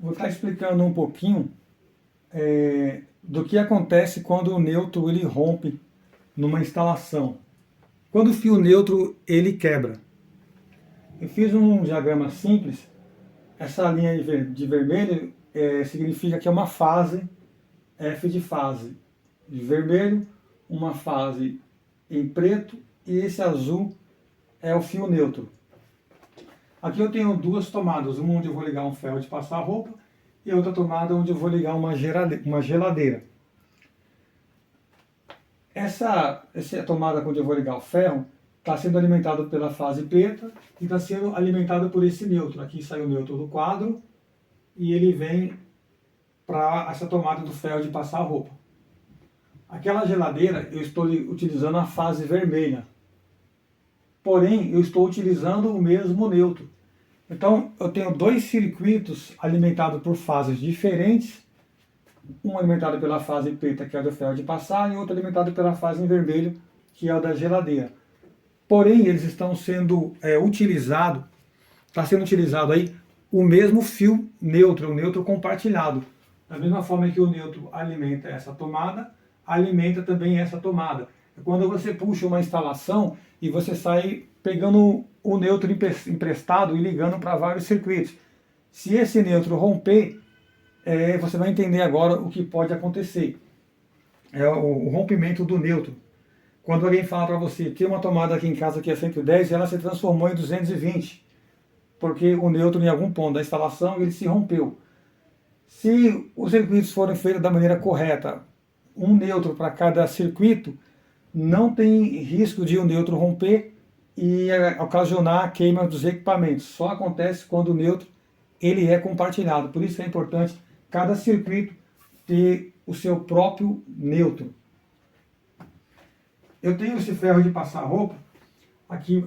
Vou estar explicando um pouquinho do que acontece quando o neutro ele rompe numa instalação. Quando o fio neutro ele quebra. Eu fiz um diagrama simples. Essa linha de vermelho significa que é uma fase, F de fase. De vermelho, uma fase em preto, e esse azul é o fio neutro. Aqui eu tenho duas tomadas, uma onde eu vou ligar um ferro de passar roupa e outra tomada onde eu vou ligar uma geladeira. Essa tomada onde eu vou ligar o ferro está sendo alimentada pela fase preta e está sendo alimentada por esse neutro. Aqui sai o neutro do quadro e ele vem para essa tomada do ferro de passar roupa. Aquela geladeira eu estou utilizando a fase vermelha, porém eu estou utilizando o mesmo neutro. Então eu tenho dois circuitos alimentados por fases diferentes, um alimentado pela fase preta, que é o do ferro de passar, e outro alimentado pela fase em vermelho, que é o da geladeira. Porém eles estão sendo utilizados, está sendo utilizado aí o mesmo fio neutro, o neutro compartilhado. Da mesma forma que o neutro alimenta essa tomada, alimenta também essa tomada. Quando você puxa uma instalação e você sai pegando o neutro emprestado e ligando para vários circuitos. Se esse neutro romper, você vai entender agora o que pode acontecer. É o rompimento do neutro. Quando alguém fala para você, tem uma tomada aqui em casa que é 110 e ela se transformou em 220, porque o neutro em algum ponto da instalação ele se rompeu. Se os circuitos forem feitos da maneira correta, um neutro para cada circuito, não tem risco de o neutro romper e ocasionar a queima dos equipamentos. Só acontece quando o neutro ele é compartilhado. Por isso é importante cada circuito ter o seu próprio neutro. Eu tenho esse ferro de passar roupa, aqui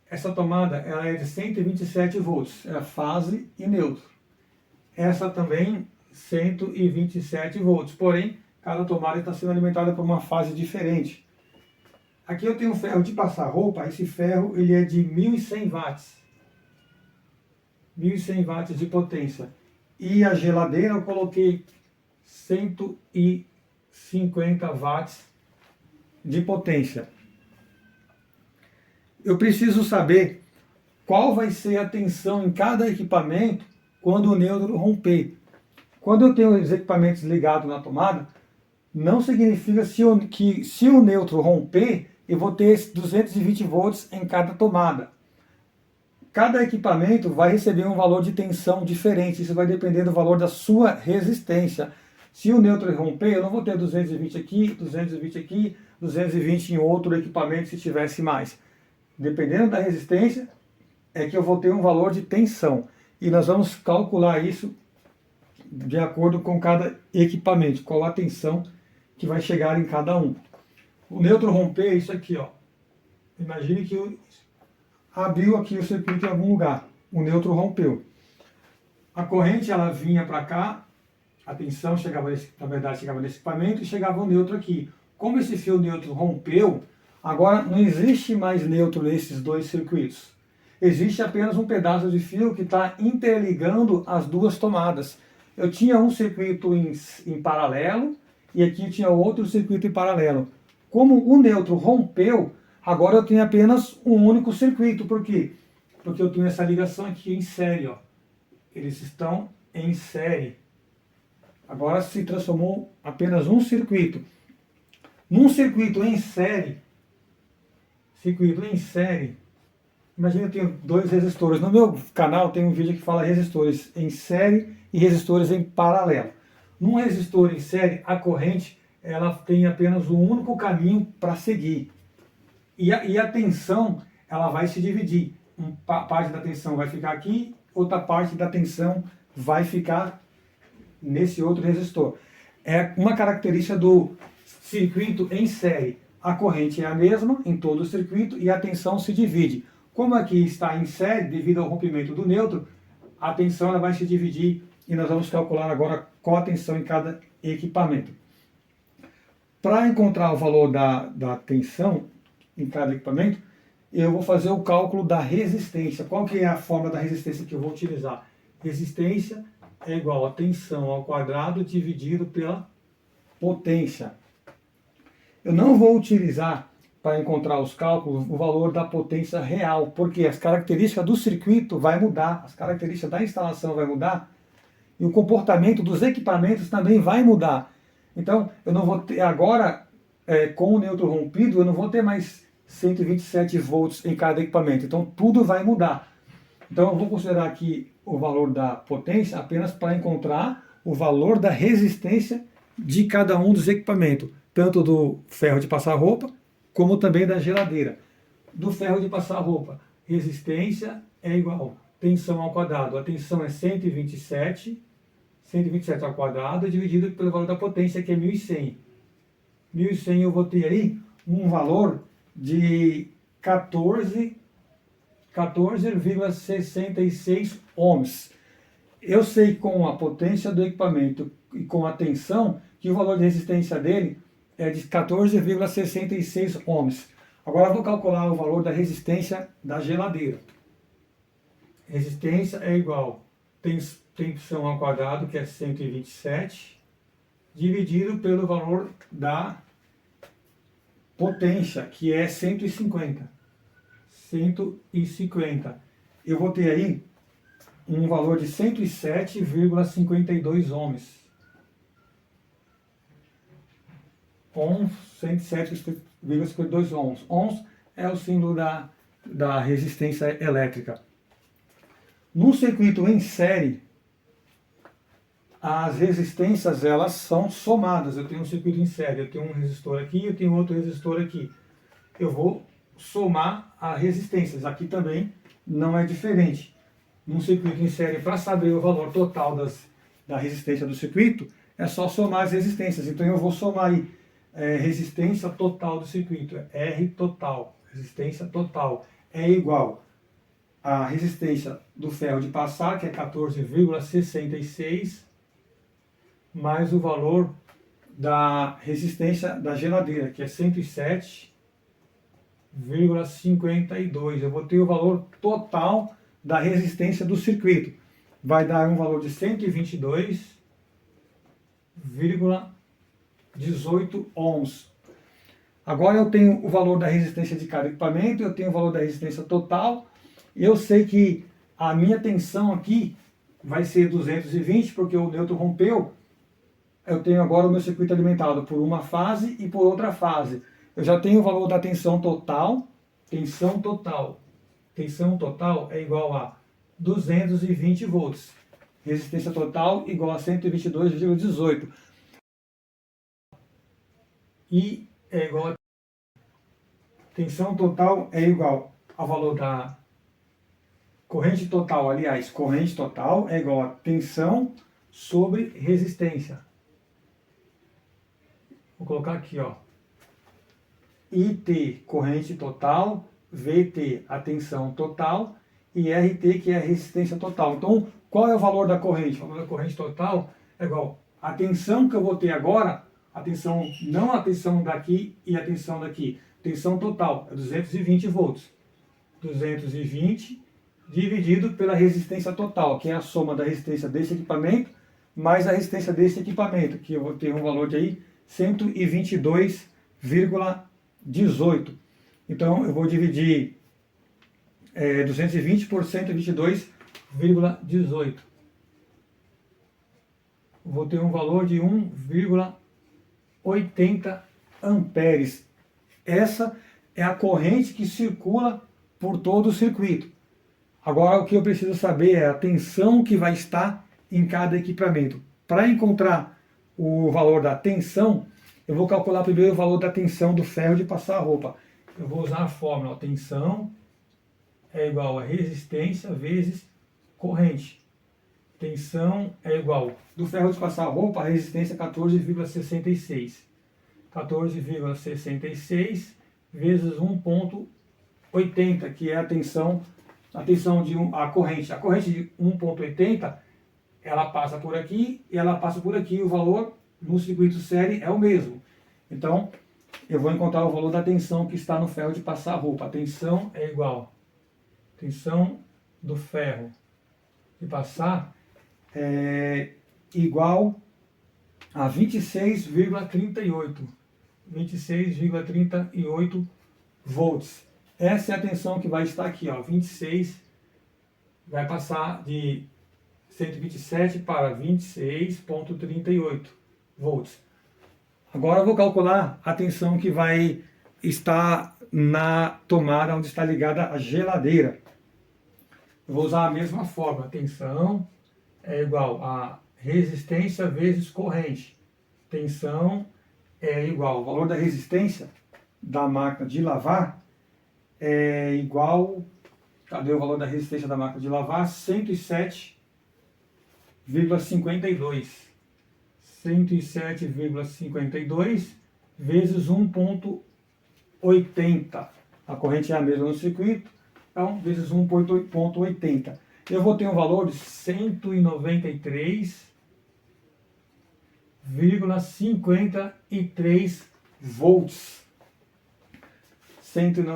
essa tomada ela é de 127 volts, é fase e neutro. Essa também 127 volts, porém cada tomada está sendo alimentada por uma fase diferente. Aqui eu tenho um ferro de passar roupa, esse ferro ele é de 1100 watts. 1100 watts de potência. E a geladeira eu coloquei 150 watts de potência. Eu preciso saber qual vai ser a tensão em cada equipamento quando o neutro romper. Quando eu tenho os equipamentos ligados na tomada, não significa que se o neutro romper, eu vou ter 220 volts em cada tomada. Cada equipamento vai receber um valor de tensão diferente, isso vai depender do valor da sua resistência. Se o neutro romper, eu não vou ter 220 aqui, 220 aqui, 220 em outro equipamento se tivesse mais. Dependendo da resistência, é que eu vou ter um valor de tensão. E nós vamos calcular isso de acordo com cada equipamento, qual a tensão que vai chegar em cada um. O neutro romper é isso aqui, ó. Imagine que abriu aqui o circuito em algum lugar, o neutro rompeu. A corrente ela vinha para cá, a tensão chegava nesse equipamento e chegava o neutro aqui. Como esse fio neutro rompeu, agora não existe mais neutro nesses dois circuitos. Existe apenas um pedaço de fio que está interligando as duas tomadas. Eu tinha um circuito em paralelo e aqui eu tinha outro circuito em paralelo. Como o neutro rompeu, agora eu tenho apenas um único circuito. Por quê? Porque eu tenho essa ligação aqui em série. Ó. Eles estão em série. Agora se transformou apenas um circuito. Num circuito em série, imagina eu tenho dois resistores. No meu canal tem um vídeo que fala resistores em série e resistores em paralelo. Num resistor em série, a corrente ela tem apenas um único caminho para seguir. E a tensão ela vai se dividir. Parte da tensão vai ficar aqui, outra parte da tensão vai ficar nesse outro resistor. É uma característica do circuito em série. A corrente é a mesma em todo o circuito e a tensão se divide. Como aqui está em série, devido ao rompimento do neutro, a tensão ela vai se dividir e nós vamos calcular agora qual a tensão em cada equipamento. Para encontrar o valor da tensão em cada equipamento, eu vou fazer o cálculo da resistência. Qual que é a forma da resistência que eu vou utilizar? Resistência é igual a tensão ao quadrado dividido pela potência. Eu não vou utilizar para encontrar os cálculos o valor da potência real, porque as características do circuito vai mudar, as características da instalação vai mudar e o comportamento dos equipamentos também vai mudar. Então, eu não vou ter agora, com o neutro rompido, eu não vou ter mais 127 volts em cada equipamento. Então, tudo vai mudar. Então, eu vou considerar aqui o valor da potência apenas para encontrar o valor da resistência de cada um dos equipamentos, tanto do ferro de passar roupa, como também da geladeira. Do ferro de passar roupa, resistência é igual tensão ao quadrado. A tensão é 127 ao quadrado dividido pelo valor da potência, que é 1100. 1100 eu vou ter aí um valor de 14,66 ohms. Eu sei com a potência do equipamento e com a tensão que o valor de resistência dele é de 14,66 ohms. Agora eu vou calcular o valor da resistência da geladeira. Resistência é igual tensão ao quadrado, que é 127, dividido pelo valor da potência, que é 150. 150. Eu vou ter aí um valor de 107,52 ohms. 107,52 ohms. Ohms é o símbolo da resistência elétrica. No circuito em série, as resistências elas são somadas. Eu tenho um circuito em série, eu tenho um resistor aqui, eu tenho outro resistor aqui. Eu vou somar as resistências. Aqui também não é diferente. Num circuito em série, para saber o valor total da resistência do circuito, é só somar as resistências. Então eu vou somar aí resistência total do circuito, R total. Resistência total é igual a resistência do ferro de passar, que é 14,66, mais o valor da resistência da geladeira, que é 107,52. Eu vou ter o valor total da resistência do circuito. Vai dar um valor de 122,18 ohms. Agora eu tenho o valor da resistência de cada equipamento, eu tenho o valor da resistência total. Eu sei que a minha tensão aqui vai ser 220, porque o neutro rompeu. Eu tenho agora o meu circuito alimentado por uma fase e por outra fase. Eu já tenho o valor da tensão total. Tensão total. Tensão total é igual a 220 volts. Resistência total igual a 122,18. E é igual a tensão total é igual ao valor da corrente total. Aliás, corrente total é igual a tensão sobre resistência. Vou colocar aqui, ó. IT, corrente total, VT, a tensão total, e RT, que é a resistência total. Então, qual é o valor da corrente? O valor da corrente total é igual a tensão que eu vou ter agora, a tensão, não a tensão daqui e a tensão daqui. Tensão total é 220 volts. 220 dividido pela resistência total, que é a soma da resistência desse equipamento mais a resistência desse equipamento, que eu vou ter um valor de aí 122,18. Então eu vou dividir 220 por 122,18. Vou ter um valor de 1,80 amperes. Essa é a corrente que circula por todo o circuito. Agora o que eu preciso saber é a tensão que vai estar em cada equipamento. Para encontrar o valor da tensão, eu vou calcular primeiro o valor da tensão do ferro de passar a roupa. Eu vou usar a fórmula, tensão é igual a resistência vezes corrente. Tensão é igual, do ferro de passar a roupa, a resistência é 14,66. 14,66 vezes 1,80, que é a tensão de a corrente. A corrente de 1,80, ela passa por aqui e ela passa por aqui. O valor no circuito série é o mesmo. Então, eu vou encontrar o valor da tensão que está no ferro de passar a roupa. A tensão é igual. Tensão do ferro de passar igual a 26,38. 26,38 volts. Essa é a tensão que vai estar aqui, ó, 26, vai passar de 127 para 26,38 volts. Agora eu vou calcular a tensão que vai estar na tomada onde está ligada a geladeira. Eu vou usar a mesma fórmula. Tensão é igual a resistência vezes corrente. Tensão é igual ao valor da resistência da máquina de lavar é igual, cadê o valor da resistência da máquina de lavar? 107,52. 107,52 vezes 1,80. A corrente é a mesma no circuito, então vezes 1,80. Eu vou ter um valor de 193,53 volts.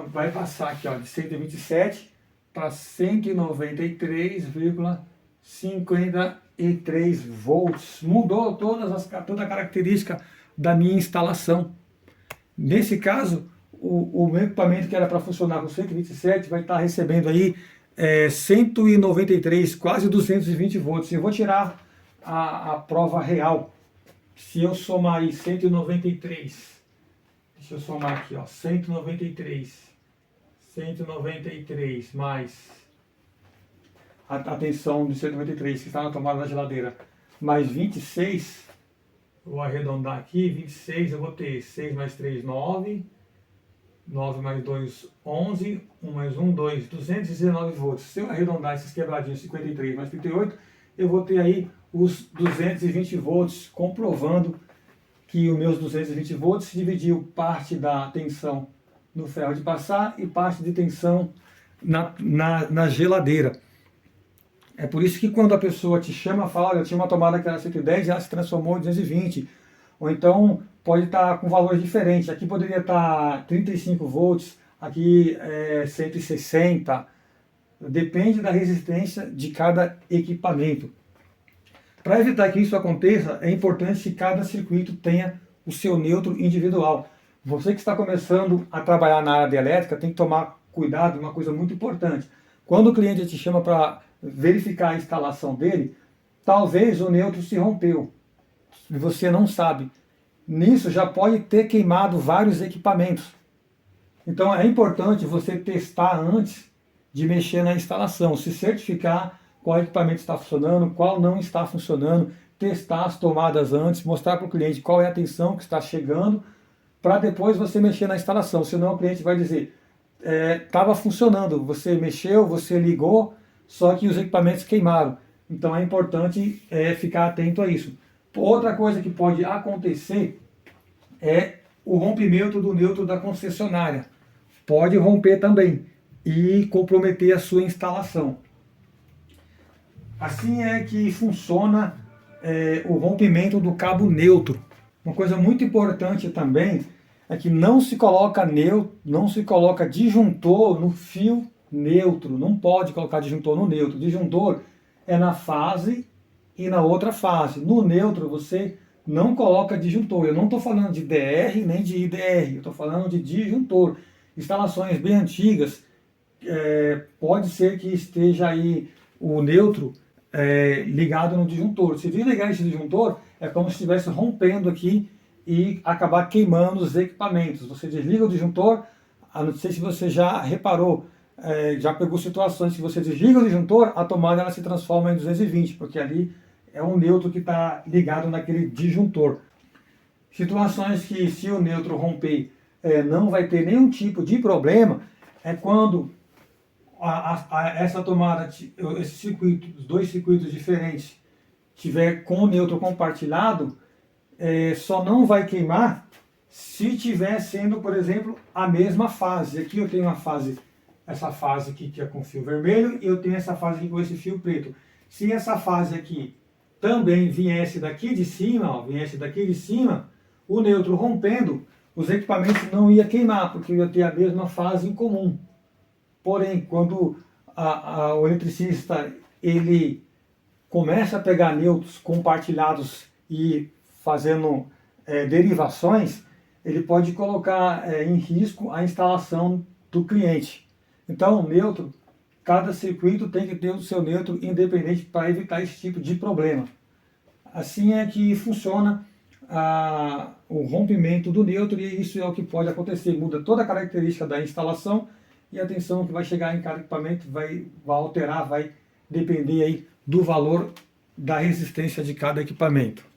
Vai passar aqui, ó, de 127 para 193,53 volts. Mudou toda a característica da minha instalação. Nesse caso, o meu equipamento que era para funcionar com 127 vai estar recebendo aí 193, quase 220 volts. Eu vou tirar a prova real. Se eu somar aí 193, deixa eu somar aqui, ó, 193 mais a tensão de 193 que está na tomada da geladeira, mais 26, vou arredondar aqui, 26, eu vou ter 6 mais 3, 9, 9 mais 2, 11, 1 mais 1, 2, 219 volts. Se eu arredondar esses quebradinhos, 53 mais 38, eu vou ter aí os 220 volts, comprovando que os meus 220 volts dividiu parte da tensão no ferro de passar e parte de tensão na geladeira. É por isso que quando a pessoa te chama, fala, eu tinha uma tomada que era 110 e ela se transformou em 220. Ou então pode estar com valores diferentes. Aqui poderia estar 35 volts, aqui 160. Depende da resistência de cada equipamento. Para evitar que isso aconteça, é importante que cada circuito tenha o seu neutro individual. Você que está começando a trabalhar na área de elétrica tem que tomar cuidado, uma coisa muito importante. Quando o cliente te chama para verificar a instalação dele, talvez o neutro se rompeu e você não sabe. Nisso já pode ter queimado vários equipamentos. Então é importante você testar antes de mexer na instalação, se certificar qual equipamento está funcionando, qual não está funcionando, testar as tomadas antes, mostrar para o cliente qual é a tensão que está chegando, para depois você mexer na instalação. Senão o cliente vai dizer, estava funcionando, você mexeu, você ligou, só que os equipamentos queimaram. Então é importante ficar atento a isso. Outra coisa que pode acontecer é o rompimento do neutro da concessionária. Pode romper também e comprometer a sua instalação. Assim é que funciona o rompimento do cabo neutro. Uma coisa muito importante também é que não se coloca disjuntor no fio neutro. Não pode colocar disjuntor no neutro. Disjuntor é na fase e na outra fase. No neutro você não coloca disjuntor. Eu não estou falando de DR nem de IDR. Eu estou falando de disjuntor. Instalações bem antigas, pode ser que esteja aí o neutro ligado no disjuntor. Se desligar esse disjuntor, é como se estivesse rompendo aqui e acabar queimando os equipamentos. Você desliga o disjuntor, não sei se você já reparou, já pegou situações que você desliga o disjuntor, a tomada ela se transforma em 220, porque ali é um neutro que está ligado naquele disjuntor. Situações que, se o neutro romper, não vai ter nenhum tipo de problema, é quando essa tomada, esse circuito, os dois circuitos diferentes, tiver com o neutro compartilhado, só não vai queimar se tiver sendo, por exemplo, a mesma fase. Aqui eu tenho essa fase aqui que é com fio vermelho, e eu tenho essa fase aqui com esse fio preto. Se essa fase aqui também viesse daqui de cima, o neutro rompendo, os equipamentos não iam queimar, porque ia ter a mesma fase em comum. Porém, quando o eletricista ele começa a pegar neutros compartilhados e fazendo derivações, ele pode colocar em risco a instalação do cliente. Então, o neutro, cada circuito tem que ter o seu neutro independente para evitar esse tipo de problema. Assim é que funciona o rompimento do neutro, e isso é o que pode acontecer. Muda toda a característica da instalação e a tensão que vai chegar em cada equipamento vai alterar, vai depender aí do valor da resistência de cada equipamento.